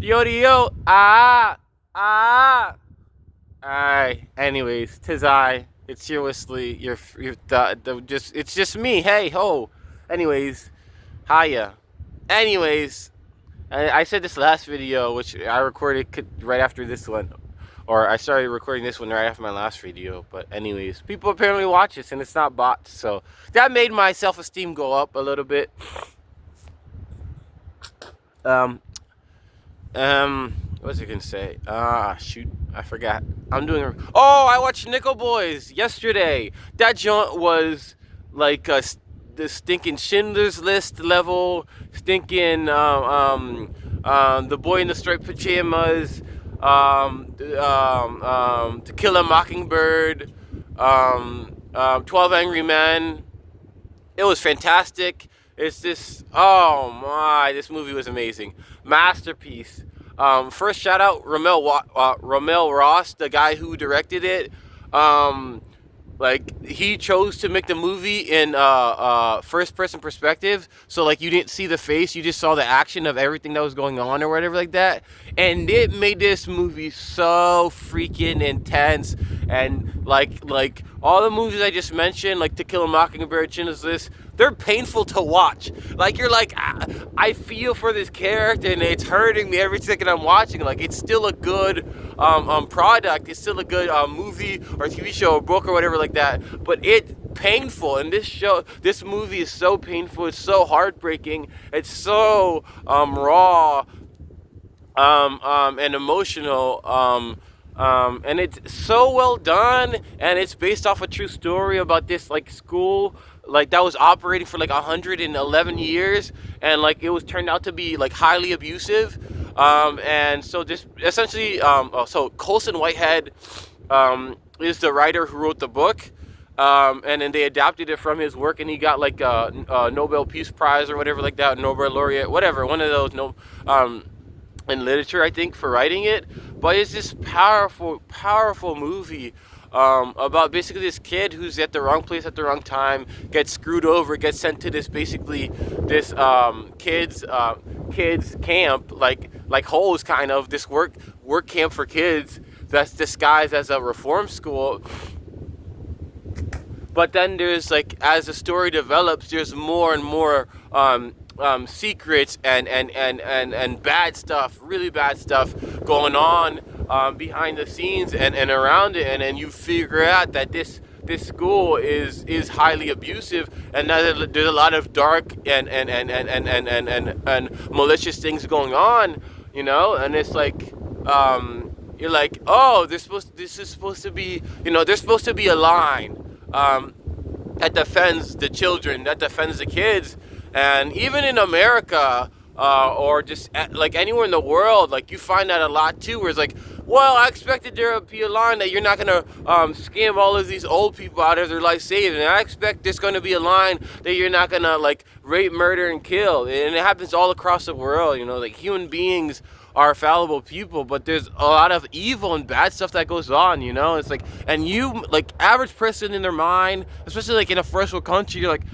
Yo, yo, anyways, tis I. It's your Wesley. You're the just. It's just me. Hey ho. Anyways, hiya. Anyways, I said this last video, which I recorded right after this one, or I started recording this one right after my last video. But anyways, people apparently watch this, and it's not bots, so that made my self-esteem go up a little bit. Um, what was I gonna say? Shoot, I forgot. I'm doing. Oh, I watched Nickel Boys yesterday. That joint was like the stinking Schindler's List level, stinking the Boy in the Striped Pajamas, To Kill a Mockingbird, 12 Angry Men. It was fantastic. It's this. Oh my! This movie was amazing. Masterpiece. First shout out Ramel Ross, the guy who directed it. Um, like he chose to make the movie in first person perspective, so like you didn't see the face, you just saw the action of everything that was going on or whatever like that, and it made this movie so freaking intense. And like all the movies I just mentioned, like To Kill a Mockingbird, Schindler's List, they're painful to watch. Like you're like, I feel for this character and it's hurting me every second I'm watching. Like it's still a good product. It's still a good movie or TV show or book or whatever like that. But it's painful, and this movie is so painful. It's so heartbreaking. It's so raw and emotional. And it's so well done, and it's based off a true story about this like school like that was operating for like 111 years, and like it was turned out to be like highly abusive. And so this essentially, so Colson Whitehead is the writer who wrote the book. And then they adapted it from his work, and he got like a Nobel Peace Prize or whatever like that, Nobel laureate, whatever, one of those. No, in literature, I think, for writing it. But it's this powerful, powerful movie about basically this kid who's at the wrong place at the wrong time, gets screwed over, gets sent to this basically this kids camp, like Holes kind of this work camp for kids that's disguised as a reform school. But then there's like, as the story develops, there's more and more secrets and bad stuff, really bad stuff going on behind the scenes and around it, and then you figure out that this school is highly abusive, and that there's a lot of dark and malicious things going on, and it's like, you're like, oh, this is supposed to be, there's supposed to be a line that defends the children, that defends the kids. And even in America, or just like anywhere in the world, like you find that a lot too, where it's like, well, I expected there to be a line that you're not gonna scam all of these old people out of their life savings, and I expect there's gonna be a line that you're not gonna like rape, murder, and kill. And it happens all across the world, like human beings are fallible people, but there's a lot of evil and bad stuff that goes on, it's like, and you, like, average person in their mind, especially like in a first world country, you're like,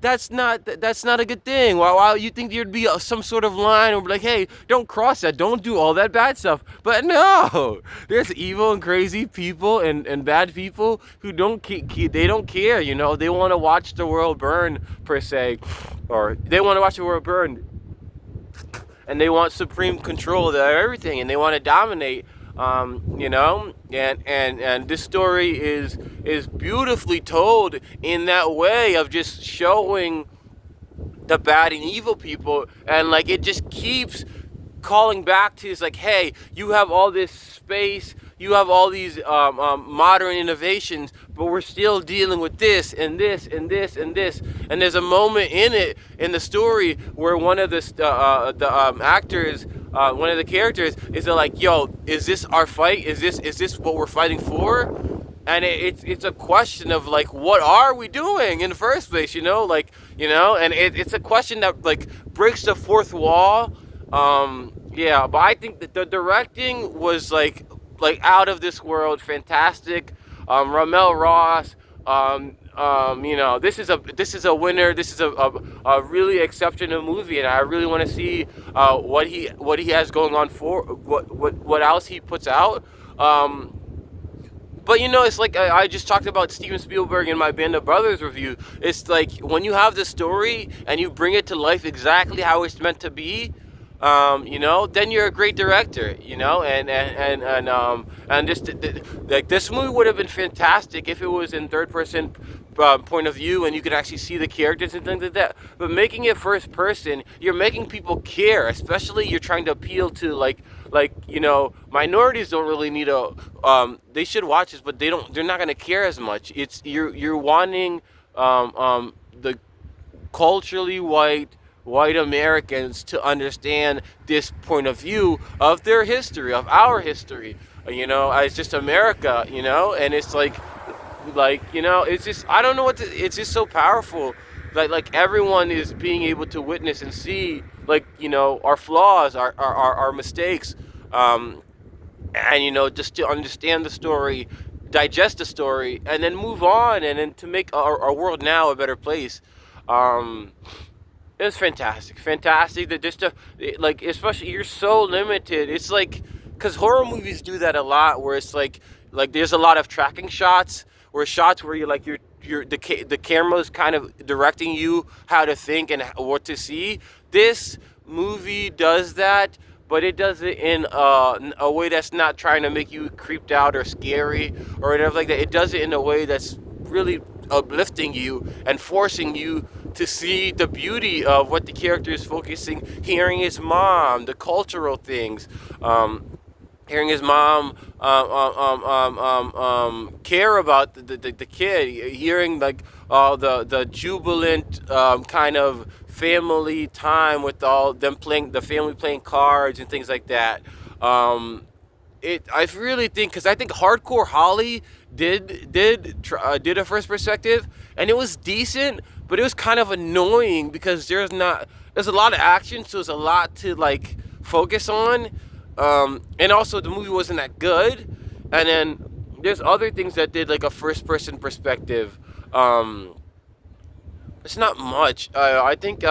that's not a good thing. Why you think there'd be some sort of line or like, hey, don't cross that, don't do all that bad stuff. But no, there's evil and crazy people and bad people who they don't care. They want to watch the world burn, per se, or they want to watch the world burn, and they want supreme control of everything, and they want to dominate. And this story is beautifully told in that way of just showing the bad and evil people, and like it just keeps calling back to, it's like, hey, you have all this space, you have all these modern innovations, but we're still dealing with this and this and this and this. And there's a moment in the story where one of the actors, one of the characters, is like, yo, is this our fight? Is this what we're fighting for? And it's a question of like, what are we doing in the first place? And it's a question that like breaks the fourth wall. Yeah, but I think that the directing was like out of this world, fantastic. Ramel Ross, this is a winner. This is a really exceptional movie, and I really want to see what he has going on for what else he puts out. Um, but it's like I just talked about Steven Spielberg in my Band of Brothers review. It's like when you have the story and you bring it to life exactly how it's meant to be, then you're a great director, and just like this movie would have been fantastic if it was in third person point of view and you could actually see the characters and things like that. But making it first person, you're making people care, especially you're trying to appeal to minorities don't really need they should watch this, but they're not going to care as much. It's you're wanting the culturally white Americans to understand this point of view of their history, of our history, as just America, and it's it's just, I don't know it's just so powerful. Like everyone is being able to witness and see, our flaws, our mistakes, and just to understand the story, digest the story, and then move on, and then to make our world now a better place. Um, it was fantastic. That just especially you're so limited. It's like because horror movies do that a lot, where it's like there's a lot of tracking shots, where shots where the camera's kind of directing you how to think and what to see. This movie does that, but it does it in a way that's not trying to make you creeped out or scary or whatever like that. It does it in a way that's really uplifting you and forcing you to see the beauty of what the character is focusing, hearing his mom, the cultural things, hearing his mom care about the kid, hearing the jubilant kind of family time with all them playing the family playing cards and things like that. I really think because I think Hardcore Holly did a first perspective and it was decent, but it was kind of annoying because there's a lot of action, so there's a lot to focus on, and also the movie wasn't that good. And then there's other things that did like a first person perspective. It's not much. I think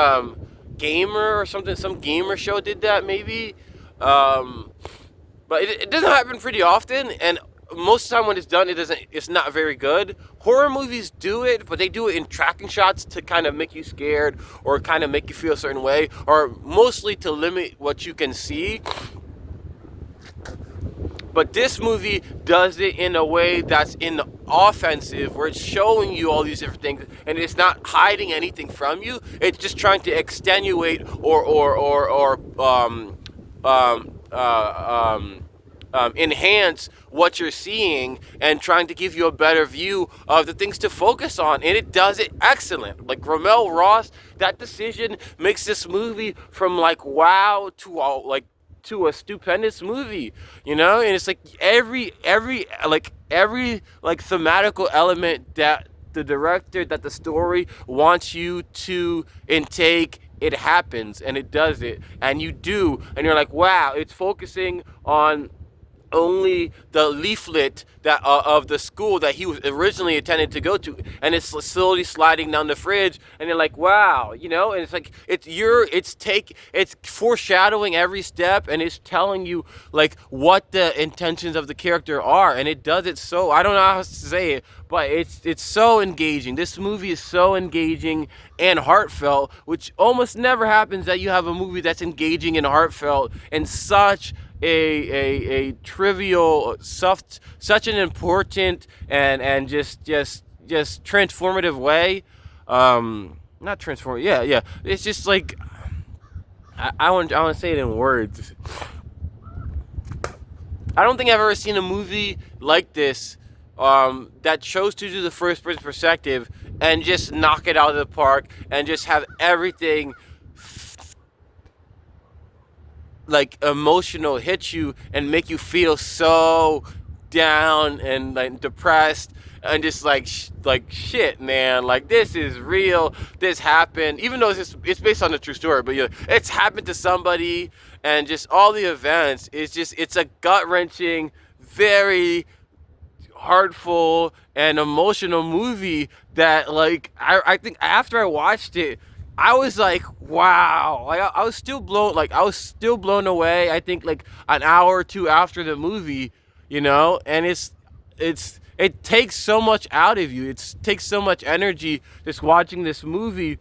Gamer or something, some gamer show did that maybe. Um, but it doesn't happen pretty often, and most of the time when it's done, it's not very good. Horror movies do it, but they do it in tracking shots to kind of make you scared or kind of make you feel a certain way, or mostly to limit what you can see. But this movie does it in a way that's in the offensive, where it's showing you all these different things, and it's not hiding anything from you. It's just trying to extenuate or enhance what you're seeing, and trying to give you a better view of the things to focus on. And it does it excellent. Like Ramel Ross, that decision makes this movie from wow to a stupendous movie, and it's like every thematical element that the director, that the story wants you to intake, it happens, and it does it, and you do, and you're like, wow, it's focusing on only the leaflet that of the school that he was originally intended to go to, and it's slowly sliding down the fridge, and you're like, wow, and it's like it's foreshadowing every step, and it's telling you what the intentions of the character are, and it does it so, I don't know how to say it, but it's so engaging. This movie is so engaging and heartfelt, which almost never happens, that you have a movie that's engaging and heartfelt in such a trivial, such an important and just transformative way. Not transformative. Yeah. It's just I want to say it in words. I don't think I've ever seen a movie like this, that chose to do the first person perspective and just knock it out of the park and just have everything emotional hit you and make you feel so down and depressed, and just shit, man, this is real, this happened, even though it's based on a true story, but it's happened to somebody, and just all the events, it's a gut-wrenching, very heartful and emotional movie that, like, I think after I watched it, I was like, wow. Like, I was still blown, like, I was still blown away. I think like an hour or two after the movie, and it takes so much out of you. It takes so much energy just watching this movie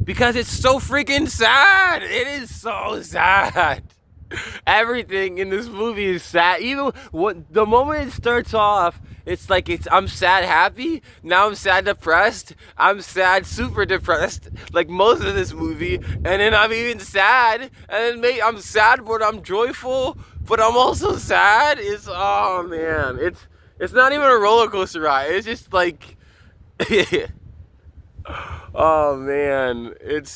because it's so freaking sad. It is so sad. Everything in this movie is sad. Even what the moment it starts off, it's like I'm sad happy. Now I'm sad depressed. I'm sad super depressed. Like most of this movie, and then I'm even sad, and then I'm sad, but I'm joyful, but I'm also sad. It's oh man, it's not even a roller coaster ride. It's just like. Oh man,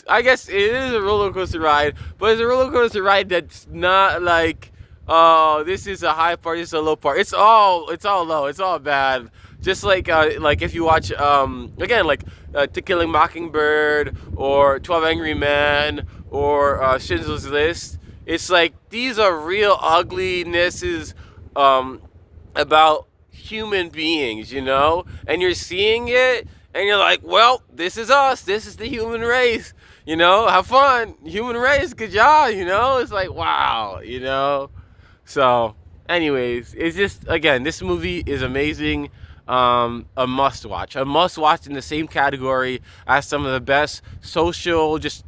I guess it is a roller coaster ride, but it's a roller coaster ride that's not like, oh, this is a high part, this is a low part. It's all low, it's all bad. Just like if you watch again, like To Kill a Mockingbird or 12 Angry Men or Schindler's List. It's like these are real uglinesses about human beings, and you're seeing it and you're like, well, this is us. This is the human race. Have fun. Human race, good job, It's like, wow. So, anyways, it's just, again, this movie is amazing. A must watch. A must watch in the same category as some of the best social, just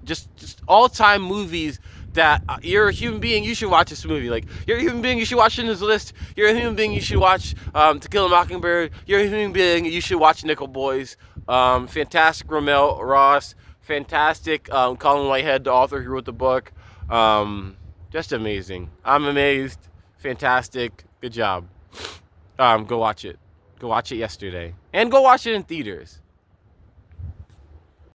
all time movies that you're a human being, you should watch this movie. Like, you're a human being, you should watch Schindler's List. You're a human being, you should watch To Kill a Mockingbird. You're a human being, you should watch Nickel Boys. Fantastic Ramel Ross. Fantastic Colin Whitehead, the author who wrote the book. Just amazing. I'm amazed. Fantastic. Good job. Go watch it. Go watch it yesterday. And go watch it in theaters.